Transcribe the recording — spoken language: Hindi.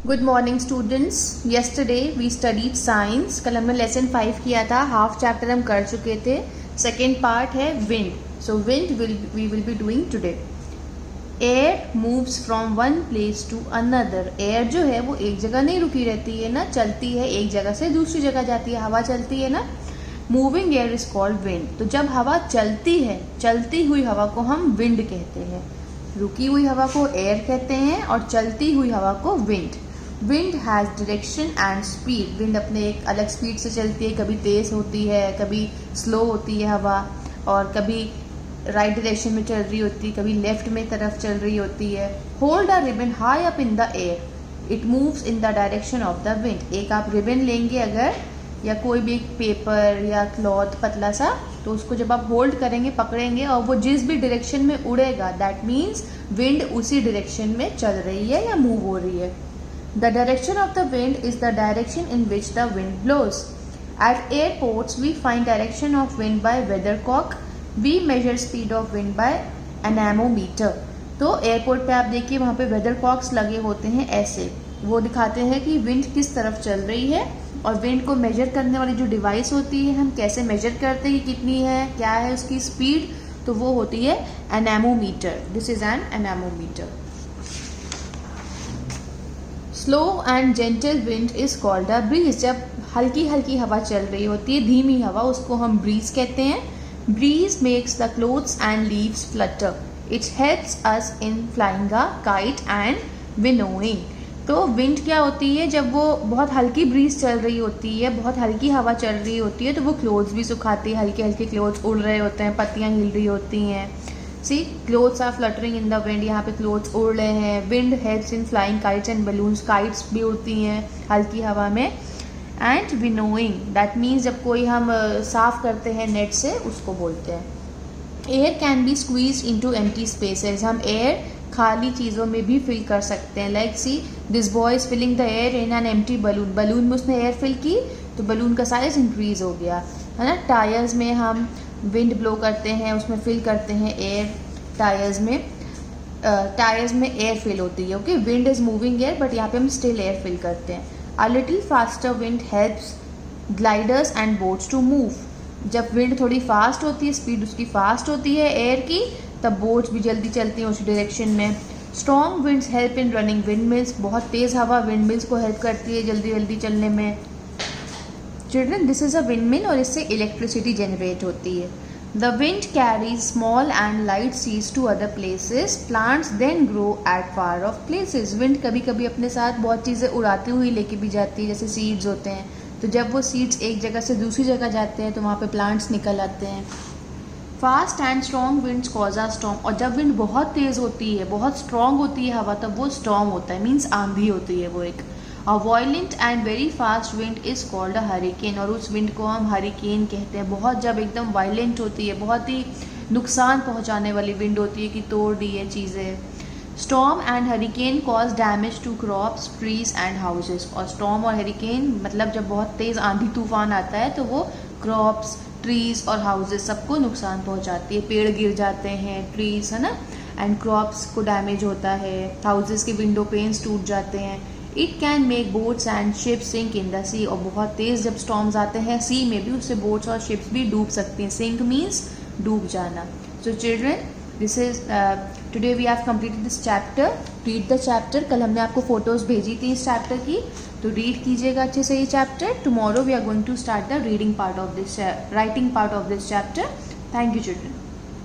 Good morning students. Yesterday we studied science. कल हमने लेसन 5 किया था, हाफ चैप्टर हम कर चुके थे। सेकेंड पार्ट है wind. So wind we will be doing today. Air moves from one place to another. Air जो है वो एक जगह नहीं रुकी रहती है ना, चलती है, एक जगह से दूसरी जगह जाती है, हवा चलती है ना। Moving air is called wind. तो जब हवा चलती है, चलती हुई हवा को हम विंड कहते हैं। रुकी हुई हवा को एयर कहते हैं और चलती हुई हवा को wind. Wind has direction and speed. Wind अपने एक अलग स्पीड से चलती है, कभी तेज होती है, कभी स्लो होती है हवा, और कभी राइट डायरेक्शन में चल रही होती है, कभी लेफ्ट में तरफ चल रही होती है। Hold a ribbon high up in the air, it moves in the direction of the wind. एक आप रिबन लेंगे अगर, या कोई भी एक पेपर या क्लॉथ पतला सा, तो उसको जब आप होल्ड करेंगे, पकड़ेंगे, और वो जिस भी डायरेक्शन में उड़ेगा, दैट मीन्स विंड उसी डायरेक्शन में चल रही है या मूव हो रही है। The direction of the wind is the direction in which the wind blows. At airports, we find direction of wind by weathercock. We measure speed of wind by anemometer. तो एयरपोर्ट पे आप देखिए, वहाँ पे वेदर कॉक्स लगे होते हैं, ऐसे वो दिखाते हैं कि विंड किस तरफ चल रही है। और विंड को मेजर करने वाली जो डिवाइस होती है, हम कैसे मेजर करते हैं कि कितनी है, क्या है उसकी स्पीड, तो वो होती है anemometer. This is an anemometer. Slow and gentle wind is called a breeze. जब हल्की हल्की हवा चल रही होती है, धीमी हवा, उसको हम ब्रीज कहते हैं। Breeze makes the clothes and leaves flutter. It helps us in flying a kite and winnowing. तो विंड क्या होती है, जब वो बहुत हल्की ब्रीज चल रही होती है, बहुत हल्की हवा चल रही होती है, तो वो क्लोथ्स भी सुखाती है। हल्के हल्के क्लोथ्स उड़ रहे होते हैं, पत्तियां हिल रही होती हैं। See clothes are fluttering in the wind. यहाँ पे क्लोथ्स उड़ रहे हैं। Wind helps in flying kites and balloons. Kites भी उड़ती हैं हल्की हवा में। एंड विनोइंग, दैट मीन्स जब कोई हम साफ करते हैं नेट से, उसको बोलते हैं। Air can be squeeze into empty spaces. हम एयर खाली चीज़ों में भी फिल कर सकते हैं। Like see this boy is filling the air in an empty balloon. Balloon में उसने एयर फिल की, तो बलून का साइज इंक्रीज हो गया, है ना। टायर्स में हम विंड ब्लो करते हैं, उसमें फिल करते हैं एयर। टायर्स में एयर फिल होती है। Okay, wind is moving air, but यहाँ पे हम स्टिल एयर फिल करते हैं। A little faster wind helps gliders and boats to move. जब विंड थोड़ी फास्ट होती है, स्पीड उसकी फास्ट होती है एयर की, तब बोट्स भी जल्दी चलती हैं उस डायरेक्शन में। Strong winds help in running wind mills. बहुत तेज़ हवा विंड मिल्स को हेल्प करती है जल्दी जल्दी चलने में। Children, this is a wind mill, और इससे इलेक्ट्रिसिटी जनरेट होती है। The wind carries small and light seeds to other places. Plants then grow at far off places. Wind कभी कभी अपने साथ बहुत चीज़ें उड़ाती हुई लेके भी जाती है, जैसे सीड्स होते हैं। तो जब वो सीड्स एक जगह से दूसरी जगह जाते हैं, तो वहाँ पे प्लांट्स निकल आते हैं। Fast and strong winds cause a storm. और जब विंड बहुत तेज़ होती है, बहुत स्ट्रॉन्ग होती है हवा, तब वो स्टॉर्म होता है, मीन्स आंधी होती है वो एक। अ violent and very fast wind is called a hurricane. और उस विंड को हम हरिकेन कहते हैं। बहुत जब एकदम वायलेंट होती है, बहुत ही नुकसान पहुंचाने वाली विंड होती है कि तोड़ दी है चीज़ें। Storm and hurricane cause damage to crops, trees and houses. और स्टॉर्म और हरिकेन मतलब जब बहुत तेज़ आंधी तूफान आता है, तो वो क्रॉप्स, ट्रीज और हाउसेस सबको नुकसान पहुंचाती है। पेड़ गिर जाते हैं, ट्रीज, है ना, एंड क्रॉप्स को डैमेज होता है, हाउसेस के विंडो पेन्स टूट जाते हैं। It can make boats and ships sink in the sea. और बहुत तेज़ जब स्टॉर्म्स आते हैं सी में भी, उससे बोट्स और शिप्स भी डूब सकती हैं। सिंक मीन्स डूब जाना। So children, this is today we have completed this chapter. Read the chapter. कल हमने आपको फोटोज़ भेजी थी इस चैप्टर की, तो रीड कीजिएगा अच्छे से ये chapter. Tomorrow we are going to start the reading part of this, writing part of this chapter. Thank you children.